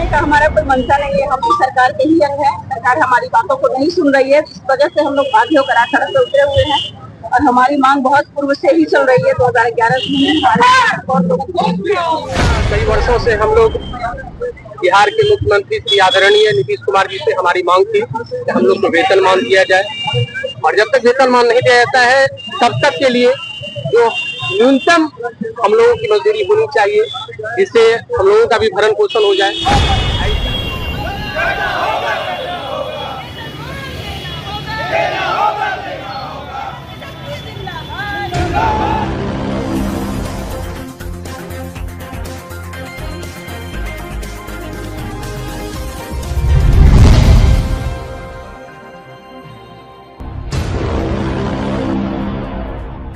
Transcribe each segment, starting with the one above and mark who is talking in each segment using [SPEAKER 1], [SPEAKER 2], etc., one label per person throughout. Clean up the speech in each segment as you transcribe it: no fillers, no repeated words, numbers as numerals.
[SPEAKER 1] का हमारा कोई मंशा नहीं है। हम भी सरकार के ही अंग है। सरकार हमारी बातों को नहीं सुन रही है, इस वजह से हम लोग बाध्य होकर आज सड़क पर उतरे हुए हैं और हमारी मांग बहुत पूर्व से ही चल रही है। 2011
[SPEAKER 2] कई वर्षों से हम लोग बिहार के मुख्यमंत्री श्री आदरणीय नीतीश कुमार जी से हमारी मांग थी कि हम लोग को वेतनमान दिया जाए, और जब तक वेतनमान नहीं दिया जाता है तब तक के लिए जो न्यूनतम हम लोगों की मजदूरी होनी चाहिए, जिससे हम लोगों का भी भरण पोषण हो जाए।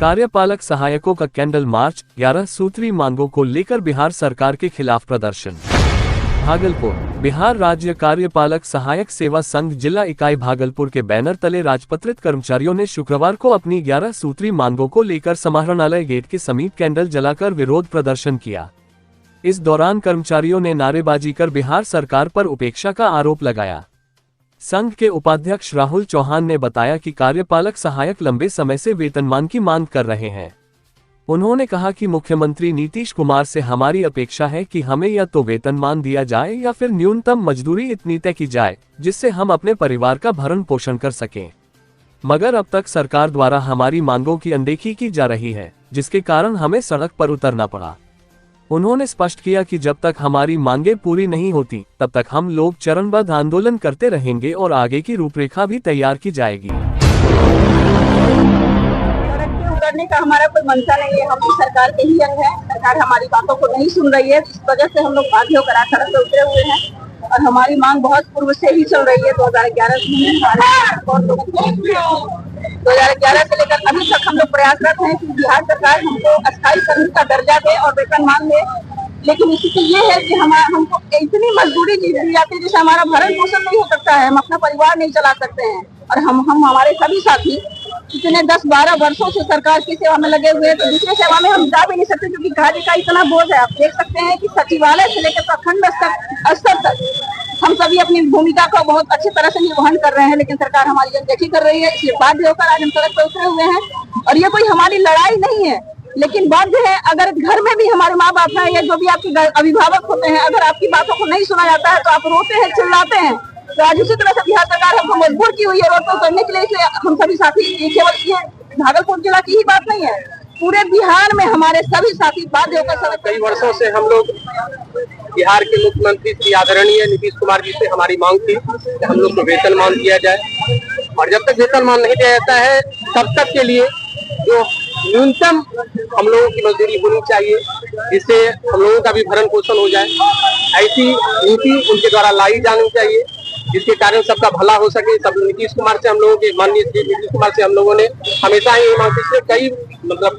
[SPEAKER 3] कार्यपालक सहायकों का कैंडल मार्च, 11 सूत्री मांगों को लेकर बिहार सरकार के खिलाफ प्रदर्शन। भागलपुर। बिहार राज्य कार्यपालक सहायक सेवा संघ जिला इकाई भागलपुर के बैनर तले राजपत्रित कर्मचारियों ने शुक्रवार को अपनी 11 सूत्री मांगों को लेकर समाहरणालय गेट के समीप कैंडल जलाकर विरोध प्रदर्शन किया। इस दौरान कर्मचारियों ने नारेबाजी कर बिहार सरकार पर उपेक्षा का आरोप लगाया। संघ के उपाध्यक्ष राहुल चौहान ने बताया कि कार्यपालक सहायक लंबे समय से वेतनमान की मांग कर रहे हैं। उन्होंने कहा कि मुख्यमंत्री नीतीश कुमार से हमारी अपेक्षा है कि हमें या तो वेतनमान दिया जाए या फिर न्यूनतम मजदूरी इतनी तय की जाए जिससे हम अपने परिवार का भरण पोषण कर सकें। मगर अब तक सरकार द्वारा हमारी मांगों की अनदेखी की जा रही है, जिसके कारण हमें सड़क पर उतरना पड़ा। उन्होंने स्पष्ट किया कि जब तक हमारी मांगें पूरी नहीं होती तब तक हम लोग चरणबद्ध आंदोलन करते रहेंगे और आगे की रूपरेखा भी तैयार की जाएगी।
[SPEAKER 1] सड़क पे उतरने का हमारा कोई मंशा नहीं है। हम भी सरकार के ही अंग है। सरकार हमारी बातों को नहीं सुन रही है, इस वजह से हम लोग बाध्य होकर आज सड़क पे उतरे हुए हैं और हमारी मांग बहुत पूर्व से ही चल रही है। 2011 से लेकर अभी तक हम लोग प्रयासरत हैं कि बिहार सरकार हमको अस्थायी कर्मी का दर्जा दे और वेतनमान दे। लेकिन स्थिति ये है कि हमको इतनी मजदूरी दी जाती है जिससे हमारा भरण पोषण नहीं हो सकता है, हम अपना परिवार नहीं चला सकते हैं। और हम हमारे सभी साथी इतने 10-12 वर्षों से सरकार की सेवा में लगे हुए हैं, तो दूसरी सेवा में हम जा भी नहीं सकते क्योंकि कार्य का इतना बोझ है। आप देख सकते हैं कि सचिवालय से लेकर प्रखंड स्तर तक हम सभी अपनी भूमिका का बहुत अच्छी तरह से निर्वहन कर रहे हैं, लेकिन सरकार हमारी अनदेखी कर रही है। इसलिए बाध्य होकर आज हम सड़क पर उतरे हुए हैं और ये कोई हमारी लड़ाई नहीं है, लेकिन बाध्य है। अगर घर में भी हमारे माँ बाप हैं या जो भी आपके अभिभावक होते हैं, अगर आपकी बातों को नहीं सुना जाता है तो आप रोते हैं, चिल्लाते हैं। तो आज उसी तरह से बिहार सरकार हमको मजबूर की हुई है रोड पर उतरने के लिए। इसलिए हम सभी साथी, केवल ये भागलपुर जिला की ही बात नहीं है, पूरे बिहार में हमारे सभी साथी बाध्य होकर सड़क।
[SPEAKER 2] कई वर्षों से हम लोग बिहार के मुख्यमंत्री श्री आदरणीय नीतीश कुमार जी से हमारी मांग थी कि हम लोग को वेतनमान दिया जाए, और जब तक वेतनमान नहीं दिया जाता है तब तक के लिए जो न्यूनतम हम लोगों की मजदूरी होनी चाहिए, जिससे हम लोगों का भी भरण पोषण हो जाए। ऐसी नीति उनके द्वारा लाई जानी चाहिए जिसके कारण सबका भला हो सके। सब नीतीश कुमार से हम लोगों के माननीय नीतीश कुमार से हम लोगों ने हमेशा ही मांग, पिछले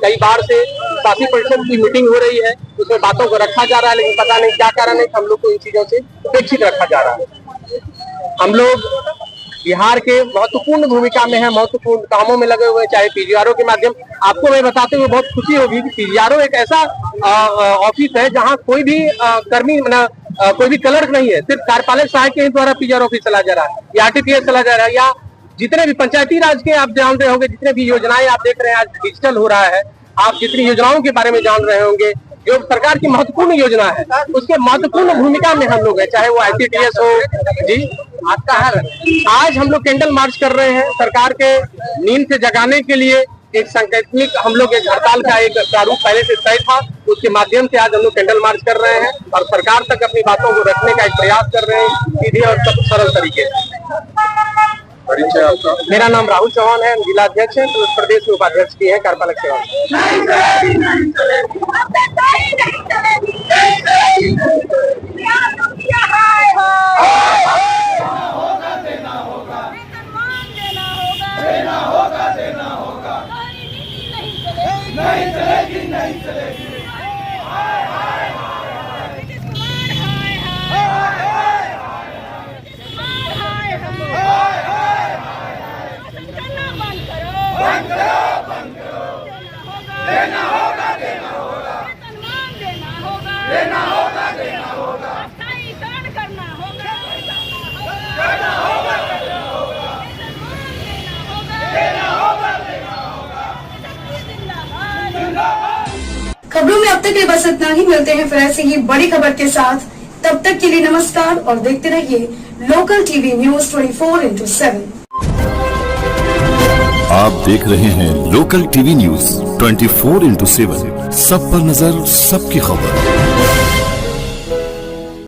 [SPEAKER 2] कई बार से 80% की मीटिंग हो रही है, उसमें बातों को रखा जा रहा है, लेकिन पता नहीं क्या कारण है कि हम लोग को इन चीजों से उपेक्षित रखा जा रहा है। हम लोग बिहार के महत्वपूर्ण भूमिका में है, महत्वपूर्ण कामों में लगे हुए, चाहे पीजीआरओ के माध्यम। आपको मैं बताते हुए बहुत खुशी होगी कि पीजीआरओ एक ऐसा ऑफिस है जहां कोई भी कर्मी कोई भी क्लर्क नहीं है, सिर्फ कार्यपालक सहायक के द्वारा पीजीआरओ ऑफिस चला जा रहा है या आरटीपीएस चला जा रहा है, या जितने भी पंचायती राज के आप जान रहे होंगे, जितने भी योजनाएं आप देख रहे हैं आज डिजिटल हो रहा है, आप जितनी योजनाओं के बारे में जान रहे होंगे, जो सरकार की महत्वपूर्ण योजना है उसके महत्वपूर्ण भूमिका में हम लोग है, चाहे वो आईसीटीएस हो। जी आपका हाल आज हम लोग कैंडल मार्च कर रहे हैं सरकार के नींद से जगाने के लिए। एक सांकेतिक हम लोग एक हड़ताल का एक प्रारूप पहले से तय था, उसके माध्यम से आज हम लोग कैंडल मार्च कर रहे हैं और सरकार तक अपनी बातों को रखने का एक प्रयास कर रहे हैं सीधे और सरल तरीके से। परिचय आपका? मेरा नाम राहुल चौहान है, जिला अध्यक्ष है, तो प्रदेश में उपाध्यक्ष भी है कार्यपालक सेवा।
[SPEAKER 4] नहीं चलेगी, नहीं चलेगी। देना होगा, देना होगा, देना होगा, देना होगा, देना होगा, अस्थायीकरण करना
[SPEAKER 5] में अब तक के बस इतना ही। मिलते हैं फिर ऐसी ही बड़ी खबर के साथ। तब तक के लिए नमस्कार और देखते रहिए लोकल टीवी न्यूज 24/7।
[SPEAKER 6] आप देख रहे हैं लोकल टीवी न्यूज 24/7। सब पर नजर, सबकी खबर।